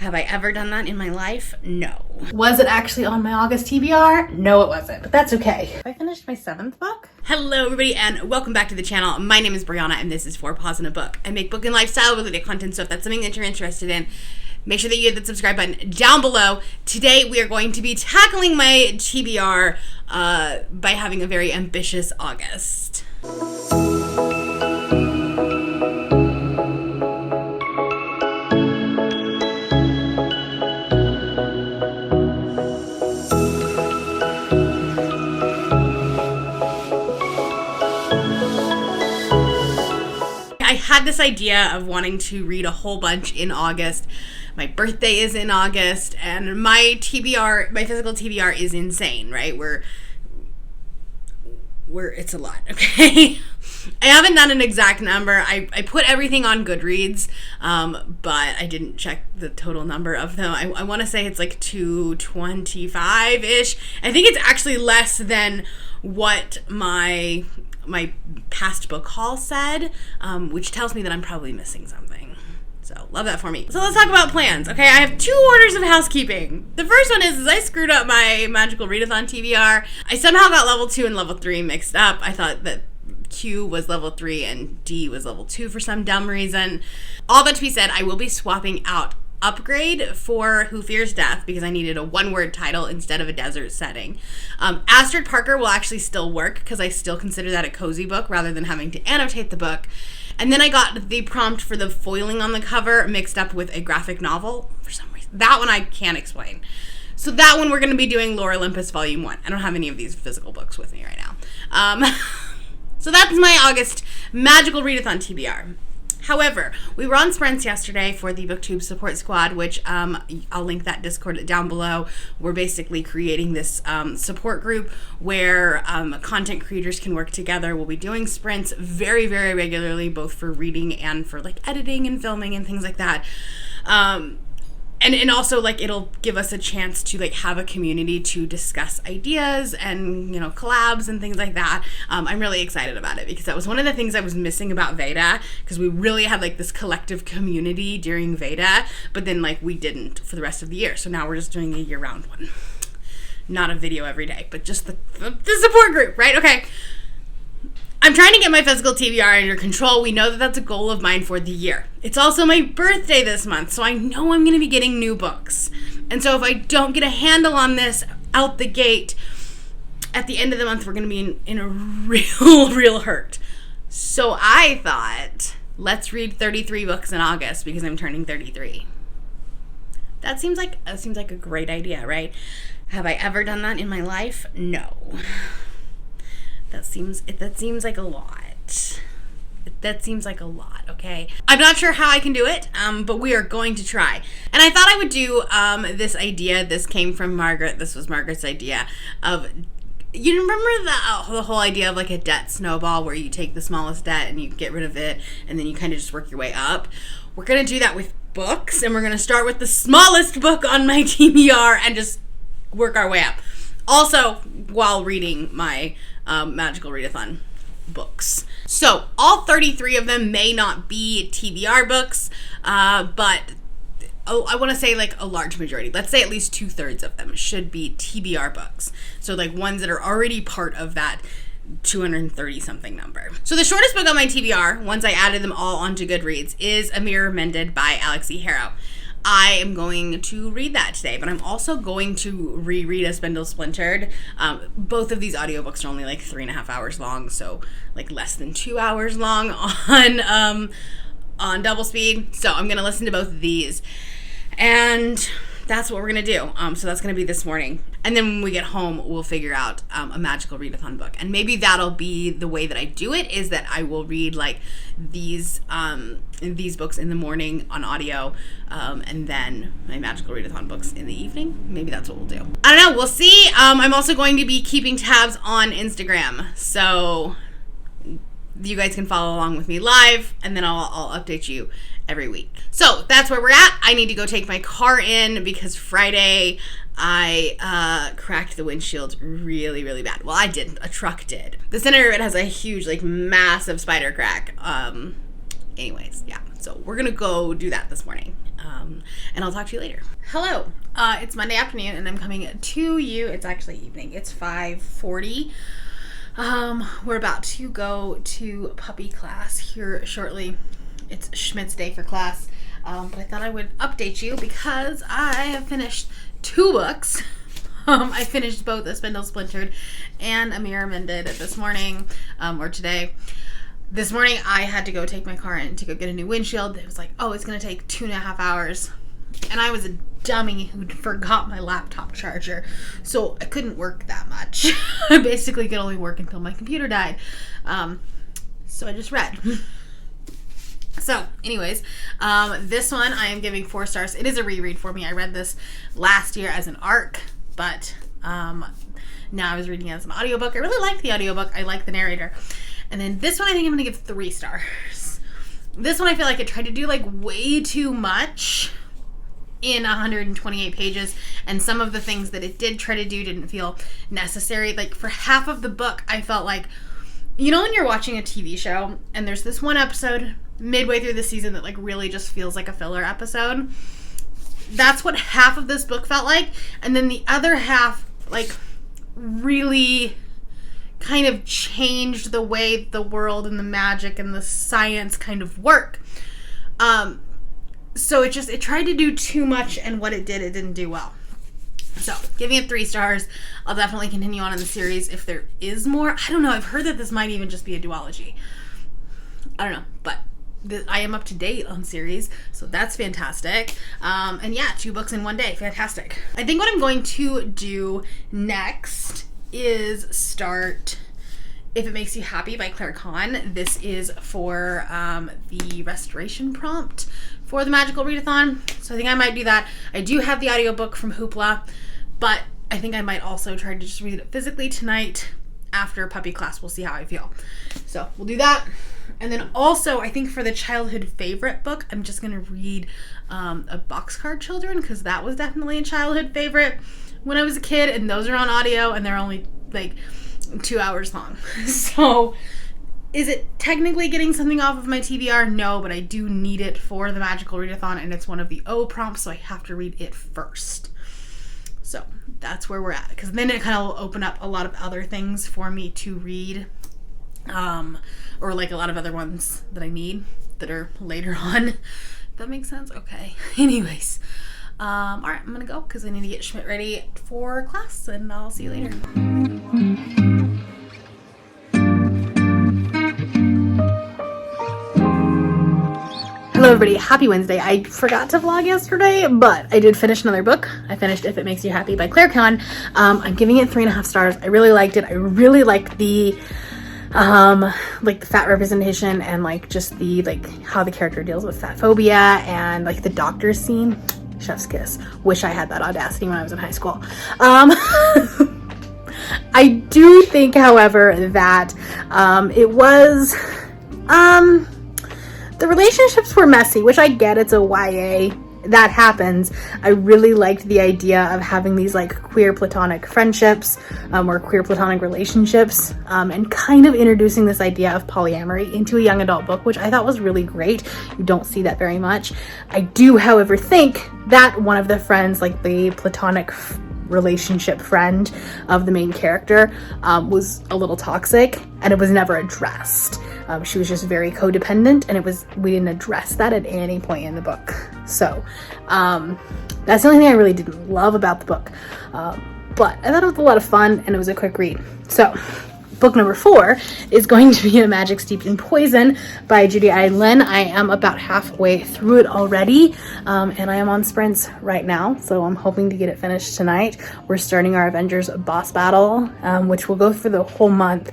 Have I ever done that in my life? No. Was it actually on my August TBR? No, it wasn't, but that's okay. I finished my 7th book. Hello everybody and welcome back to the channel. My name is Brianna and this is 4 Paws in a Book. I make book and lifestyle related content, so if that's something that you're interested in, make sure that you hit the subscribe button down below. Today we are going to be tackling my TBR by having a very ambitious August. I had this idea of wanting to read a whole bunch in August. My birthday is in August, and my TBR, my physical TBR is insane, right? It's a lot, okay? I haven't done an exact number. I put everything on Goodreads, but I didn't check the total number of them. I want to say it's like 225-ish. I think it's actually less than what my past book haul said, which tells me that I'm probably missing something. So love that for me. So let's talk about plans. Okay, I have 2 orders of housekeeping. The first one is I screwed up my Magical Readathon TBR. I somehow got level 2 and level 3 mixed up. I thought that Q was level 3 and D was level 2 for some dumb reason. All that to be said, I will be swapping out Upgrade for Who Fears Death because I needed a one-word title instead of a desert setting. Astrid Parker will actually still work because I still consider that a cozy book rather than having to annotate the book. And then I got the prompt for the foiling on the cover mixed up with a graphic novel for some reason. That one I can't explain. So that one we're going to be doing Lore Olympus Volume 1. I don't have any of these physical books with me right now. So that's my August Magical Readathon TBR. However, we were on Sprints yesterday for the BookTube Support Squad, which I'll link that Discord down below. We're basically creating this support group where content creators can work together. We'll be doing sprints very, very regularly, both for reading and for like editing and filming and things like that. And also, like, it'll give us a chance to, like, have a community to discuss ideas and, you know, collabs and things like that. I'm really excited about it because that was one of the things I was missing about Veda, because we really had, like, this collective community during Veda, but then, like, we didn't for the rest of the year. So now we're just doing a year-round one. Not a video every day, but just the support group, right? Okay. I'm trying to get my physical TBR under control. We know that that's a goal of mine for the year. It's also my birthday this month, so I know I'm going to be getting new books. And so if I don't get a handle on this out the gate, at the end of the month, we're going to be in a real hurt. So I thought, let's read 33 books in August because I'm turning 33. That seems like a great idea, right? Have I ever done that in my life? No. That seems like a lot. That seems like a lot, okay? I'm not sure how I can do it, but we are going to try. And I thought I would do this idea. This came from Margaret. This was Margaret's idea of, you remember the whole idea of like a debt snowball where you take the smallest debt and you get rid of it and then you kind of just work your way up? We're going to do that with books, and we're going to start with the smallest book on my TBR and just work our way up. Also, while reading my Magical Readathon books. So, all 33 of them may not be TBR books, but I want to say like a large majority. Let's say at least 2/3 of them should be TBR books. So, like ones that are already part of that 230-something number. So, the shortest book on my TBR, once I added them all onto Goodreads, is A Mirror Mended by Alex E. Harrow. I am going to read that today, but I'm also going to reread A Spindle Splintered. Both of these audiobooks are only like 3.5 hours long, so like less than 2 hours long on double speed. So I'm going to listen to both of these, and that's what we're going to do. So that's going to be this morning. And then when we get home, we'll figure out a Magical Readathon book. And maybe that'll be the way that I do it, is that I will read like these books in the morning on audio, and then my Magical Readathon books in the evening. Maybe that's what we'll do. I don't know. We'll see. I'm also going to be keeping tabs on Instagram. So you guys can follow along with me live, and then I'll update you every week. So that's where we're at. I need to go take my car in because Friday I cracked the windshield really, really bad. Well, I didn't. A truck did. The center of it has a huge, like, massive spider crack. Anyways, yeah. So we're gonna go do that this morning. And I'll talk to you later. Hello, it's Monday afternoon and I'm coming to you. It's actually evening. It's 5:40. We're about to go to puppy class here shortly. It's Schmidt's day for class. But I thought I would update you because I have finished 2 books. I finished both A Spindle Splintered and A Mirror Mended this morning, or today. This morning I had to go take my car in to go get a new windshield. It was like, oh, it's going to take 2.5 hours. And I was a dummy who forgot my laptop charger. So I couldn't work that much. I basically could only work until my computer died. So I just read. So, anyways, this one I am giving 4 stars. It is a reread for me. I read this last year as an ARC, but now I was reading it as an audiobook. I really like the audiobook. I like the narrator. And then this one I think I'm going to give 3 stars. This one I feel like it tried to do like way too much in 128 pages, and some of the things that it did try to do didn't feel necessary. Like for half of the book, I felt like, you know when you're watching a TV show and there's this one episode midway through the season that like really just feels like a filler episode? That's what half of this book felt like. And then the other half like really kind of changed the way the world and the magic and the science kind of work. So it tried to do too much, and what it didn't do well. So, giving it 3 stars. I'll definitely continue on in the series if there is more. I don't know. I've heard that this might even just be a duology. I don't know, but I am up to date on series, so that's fantastic. And yeah, 2 books in 1 day. Fantastic. I think what I'm going to do next is start If It Makes You Happy by Claire Kahn. This is for the restoration prompt for the Magical Readathon. So I think I might do that. I do have the audiobook from Hoopla, but I think I might also try to just read it physically tonight after puppy class. We'll see how I feel. So we'll do that. And then also, I think for the childhood favorite book, I'm just going to read A Boxcar Children, because that was definitely a childhood favorite when I was a kid, and those are on audio, and they're only like 2 hours long. So is it technically getting something off of my TBR? No, but I do need it for the Magical Readathon, and it's one of the O prompts, so I have to read it first. So that's where we're at, because then it kind of will open up a lot of other things for me to read, or like a lot of other ones that I need that are later on. That makes sense? Okay. Anyways, all right, I'm gonna go because I need to get Schmidt ready for class, and I'll see you later. Hello everybody, happy Wednesday. I forgot to vlog yesterday, but I did finish another book. I finished If It Makes You Happy by Claire Kahn. I'm giving it 3.5 stars. I really liked it. I really liked the fat representation, and like just the how the character deals with fat phobia, and like the doctor's scene. Chef's kiss. Wish I had that audacity when I was in high school. I do think, however, that it was the relationships were messy, which I get. It's a YA. That happens. I really liked the idea of having these like queer platonic friendships or queer platonic relationships, and kind of introducing this idea of polyamory into a young adult book, which I thought was really great. You don't see that very much. I do, however, think that one of the friends, like the platonic relationship friend of the main character, was a little toxic, and it was never addressed. She was just very codependent, and we didn't address that at any point in the book. So that's the only thing I really didn't love about the book, but I thought it was a lot of fun, and it was a quick read. So book number 4 is going to be A Magic Steeped in Poison by Judy Idlin. I am about halfway through it already, and I am on sprints right now, so I'm hoping to get it finished tonight. We're starting our Avengers boss battle, which will go for the whole month.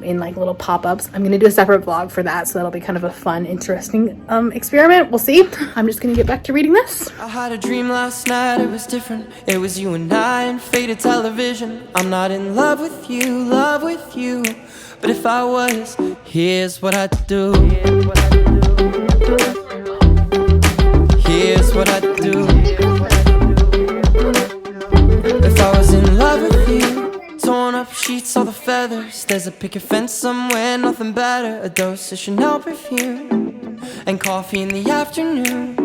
In like little pop-ups. I'm gonna do a separate vlog for that, so that'll be kind of a fun, interesting experiment. We'll see. I'm just gonna get back to reading this. I had a dream last night, it was different. It was you and I in faded television. I'm not in love with you, but if I was, here's what I'd do. Here's what I'd do. If I was in love with you, torn up sheets, all the feathers. There's a picket fence somewhere, nothing better. A dose of Chanel perfume. and coffee in the afternoon.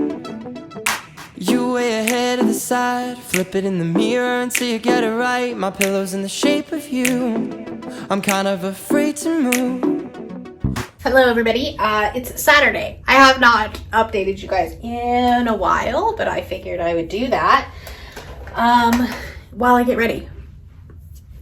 You way ahead of the side, flip it in the mirror until you get it right. My pillow's in the shape of you. I'm kind of afraid to move. Hello everybody, it's Saturday. I have not updated you guys in a while, but I figured I would do that while I get ready.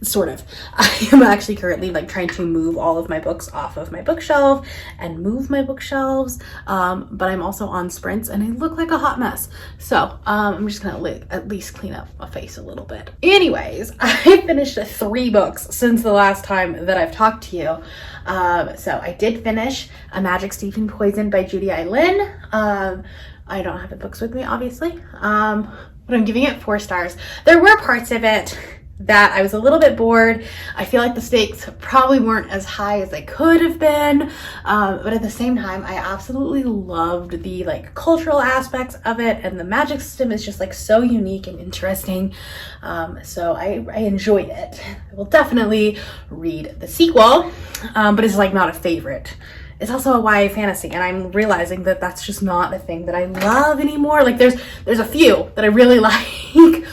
Sort of. I am actually currently like trying to move all of my books off of my bookshelf and move my bookshelves, but I'm also on sprints and I look like a hot mess. So I'm just gonna at least clean up my face a little bit. Anyways, I finished 3 books since the last time that I've talked to you. So I did finish A Magic Steeping Poison by Judy I. Lin. I don't have the books with me, obviously, but I'm giving it 4 stars. There were parts of it that I was a little bit bored. I feel like the stakes probably weren't as high as they could have been, but at the same time, I absolutely loved the like cultural aspects of it, and the magic system is just like so unique and interesting. So I enjoyed it. I will definitely read the sequel, but it's like not a favorite. It's also a YA fantasy, and I'm realizing that that's just not a thing that I love anymore. Like there's a few that I really like,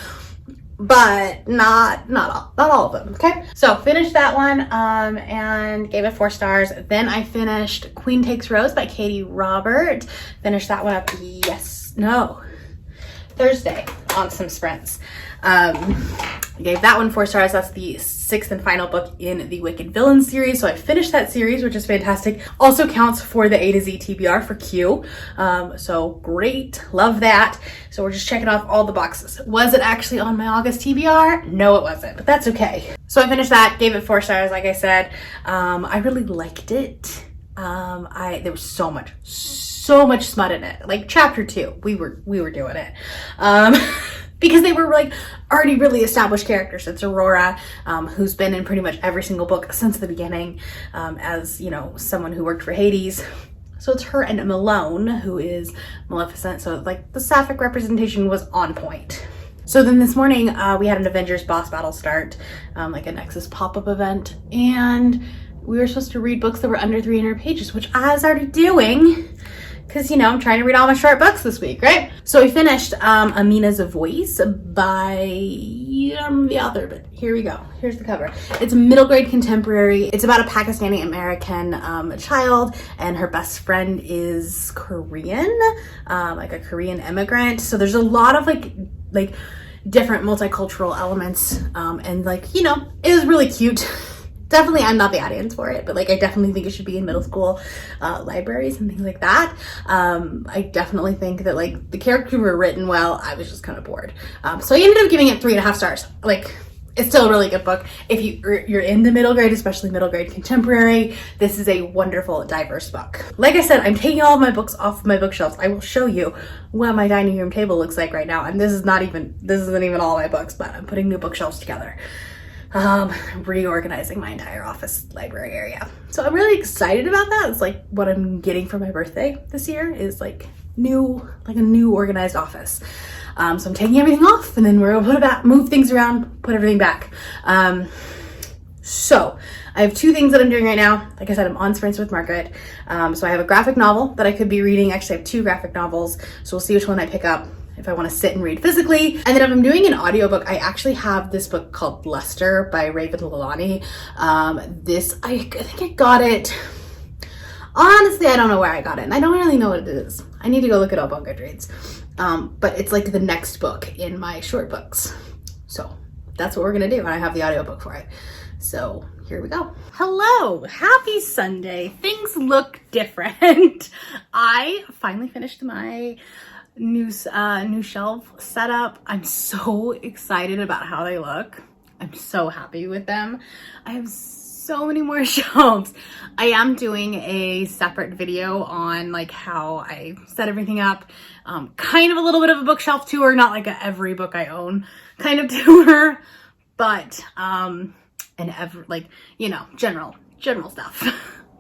but not all of them. Okay, so finished that one and gave it 4 stars. Then I finished Queen Takes Rose by Katie Robert. Finished that one up Thursday on some sprints. I gave that one 4 stars. That's the 6th and final book in the Wicked Villain series. So I finished that series, which is fantastic. Also counts for the A to Z TBR for Q. So great. Love that. So we're just checking off all the boxes. Was it actually on my August TBR? No, it wasn't, but that's okay. So I finished that, gave it 4 stars, like I said. I really liked it. There was so much smut in it. Like chapter 2, we were doing it. Because they were like already really established characters. It's Aurora, who's been in pretty much every single book since the beginning, as you know, someone who worked for Hades. So it's her and Malone, who is Maleficent. So like the sapphic representation was on point. So then this morning we had an Avengers boss battle start, like a Nexus pop-up event, and we were supposed to read books that were under 300 pages, which I was already doing. Because, you know, I'm trying to read all my short books this week, right? So we finished Amina's Voice by the author, but here we go. Here's the cover. It's a middle grade contemporary. It's about a Pakistani American child, and her best friend is Korean, like a Korean immigrant. So there's a lot of like different multicultural elements, and like, you know, it was really cute. Definitely, I'm not the audience for it, but like I definitely think it should be in middle school libraries and things like that. I definitely think that like the characters were written well. I was just kind of bored. So I ended up giving it 3.5 stars. Like, it's still a really good book. If you're into middle grade, especially middle grade contemporary, this is a wonderful, diverse book. Like I said, I'm taking all of my books off of my bookshelves. I will show you what my dining room table looks like right now. And this isn't even all my books, but I'm putting new bookshelves together. Reorganizing my entire office library area. So I'm really excited about that. It's like what I'm getting for my birthday this year is like a new organized office. So I'm taking everything off, and then we're gonna put it back, move things around, put everything back. So I have 2 things that I'm doing right now. Like I said, I'm on sprints with Margaret. So I have a graphic novel that I could be reading. Actually, I have 2 graphic novels. So we'll see which one I pick up if I want to sit and read physically. And then if I'm doing an audiobook, I actually have this book called Lester by Raven Lalani. I think I got it. Honestly, I don't know where I got it, and I don't really know what it is. I need to go look it up on Goodreads. But it's like the next book in my short books. So that's what we're gonna do, and I have the audiobook for it. So here we go. Hello, happy Sunday. Things look different. I finally finished my new shelf setup. I'm so excited about how they look. I'm so happy with them. I have so many more shelves. I am doing a separate video on like how I set everything up. Kind of a little bit of a bookshelf tour, not like a every book I own kind of tour, but general stuff.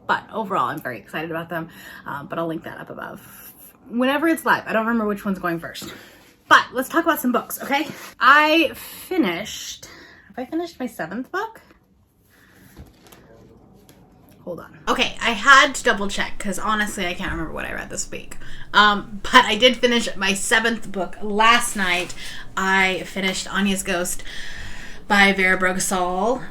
But overall, I'm very excited about them. But I'll link that up above whenever it's live. I don't remember which one's going first. But let's talk about some books, okay? Have I finished my 7th book? Hold on. Okay, I had to double check because honestly I can't remember what I read this week. But I did finish my 7th book last night. I finished Anya's Ghost by Vera Broskal.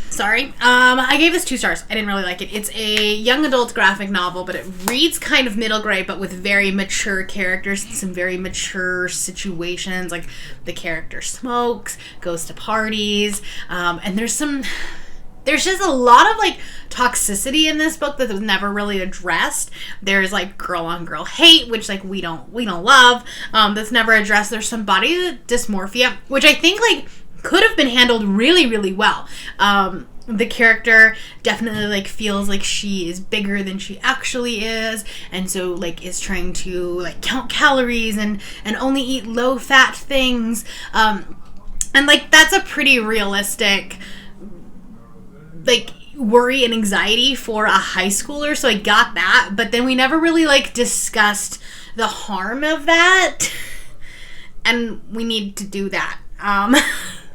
Sorry. I gave this 2 stars. I didn't really like it. It's a young adult graphic novel, but it reads kind of middle grade, but with very mature characters and some very mature situations. Like the character smokes, goes to parties, and there's just a lot of like toxicity in this book that was never really addressed. There's like girl on girl hate, which like we don't love. That's never addressed. There's some body dysmorphia, which I think like could have been handled really, really well. The character definitely like feels like she is bigger than she actually is, and so like is trying to like count calories and only eat low fat things. And like that's a pretty realistic like worry and anxiety for a high schooler, so I got that, but then we never really like discussed the harm of that, and we need to do that.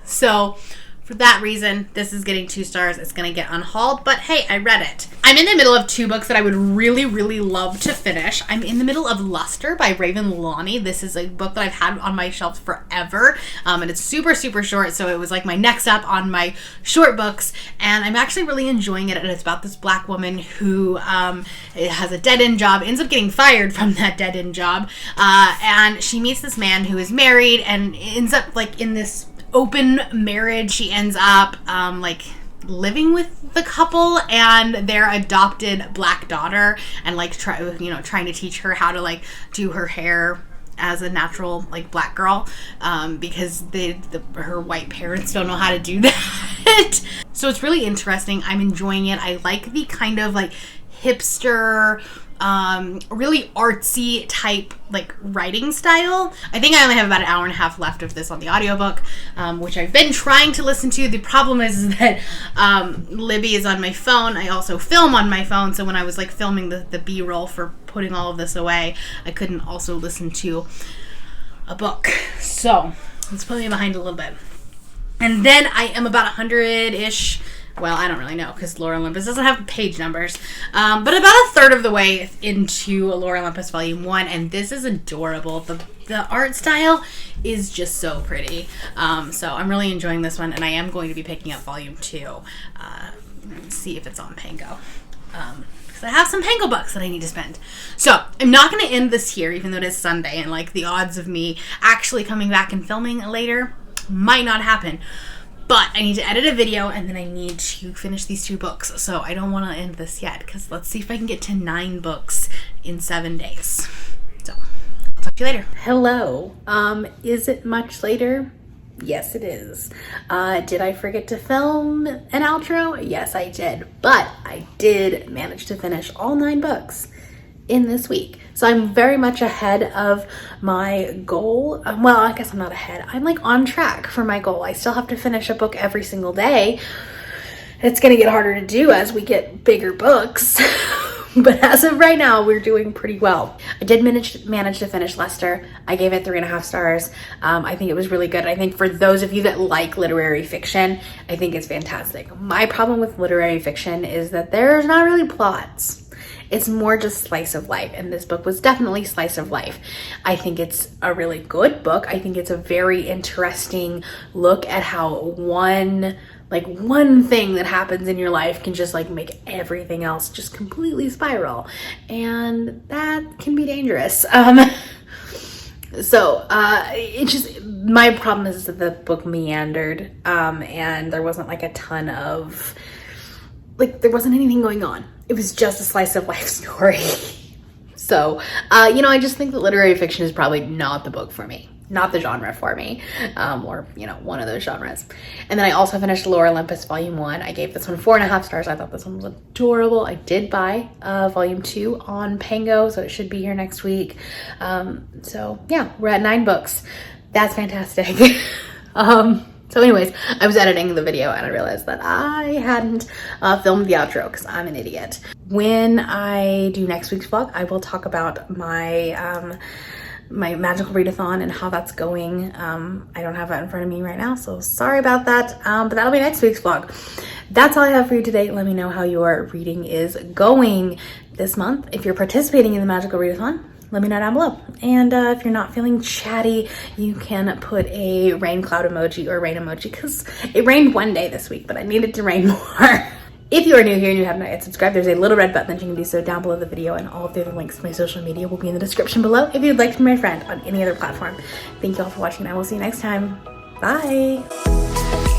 So for that reason, this is getting 2 stars. It's going to get unhauled, but hey, I read it. I'm in the middle of 2 books that I would really, really love to finish. I'm in the middle of Luster by Raven Leilani. This is a book that I've had on my shelves forever, and it's super, super short, so it was like my next up on my short books, and I'm actually really enjoying it, and it's about this black woman who has a dead-end job, ends up getting fired from that dead-end job, and she meets this man who is married and ends up like in this open marriage. She ends up like living with the couple and their adopted black daughter, and like trying to teach her how to like do her hair as a natural like black girl, because her white parents don't know how to do that. So it's really interesting. I'm enjoying it. I like the kind of like hipster, really artsy type like writing style. I think I only have about an hour and a half left of this on the audiobook, which I've been trying to listen to. The problem is that Libby is on my phone. I also film on my phone, so when I was like filming the B-roll for putting all of this away, I couldn't also listen to a book. So it's putting me behind a little bit. And then I am about 100-ish. Well, I don't really know because Lore Olympus doesn't have page numbers. But about a third of the way into Lore Olympus Volume 1, and this is adorable. The art style is just so pretty. So I'm really enjoying this one, and I am going to be picking up Volume 2. See if it's on Pango. Because I have some Pango bucks that I need to spend. So I'm not going to end this here, even though it is Sunday, and like the odds of me actually coming back and filming later might not happen. But I need to edit a video, and then I need to finish these 2 books. So I don't want to end this yet, because let's see if I can get to 9 books in 7 days. So I'll talk to you later. Hello. Is it much later? Yes, it is. Did I forget to film an outro? Yes, I did. But I did manage to finish all 9 books in this week. So I'm very much ahead of my goal. Well, I guess I'm not ahead. I'm like on track for my goal. I still have to finish a book every single day. It's going to get harder to do as we get bigger books. But as of right now, we're doing pretty well. I did manage to finish Luster. I gave it 3.5 stars. I think it was really good. I think for those of you that like literary fiction, I think it's fantastic. My problem with literary fiction is that there's not really plots. It's more just slice of life, and this book was definitely slice of life. I think it's a really good book. I think it's a very interesting look at how one thing that happens in your life can just like make everything else just completely spiral, and that can be dangerous. So it just, my problem is that the book meandered, and there wasn't like a ton of, like, there wasn't anything going on. It was just a slice of life story. So, I just think that literary fiction is probably not the book for me. Not the genre for me, or, one of those genres. And then I also finished Lore Olympus Volume 1. I gave this one 4.5 stars. I thought this one was adorable. I did buy Volume 2 on Pango, so it should be here next week. So yeah, we're at 9 books. That's fantastic. So anyways, I was editing the video and I realized that I hadn't filmed the outro because I'm an idiot. When I do next week's vlog, I will talk about my my magical readathon and how that's going. I don't have that in front of me right now, so sorry about that, but that'll be next week's vlog. That's all I have for you today. Let me know how your reading is going this month. If you're participating in the magical readathon, let me know down below. And if you're not feeling chatty, you can put a rain cloud emoji or rain emoji, because it rained one day this week, but I need it to rain more. If you are new here and you have not yet subscribed, there's a little red button that you can do so down below the video, and all of the other links to my social media will be in the description below if you'd like to be my friend on any other platform. Thank you all for watching, and I will see you next time. Bye!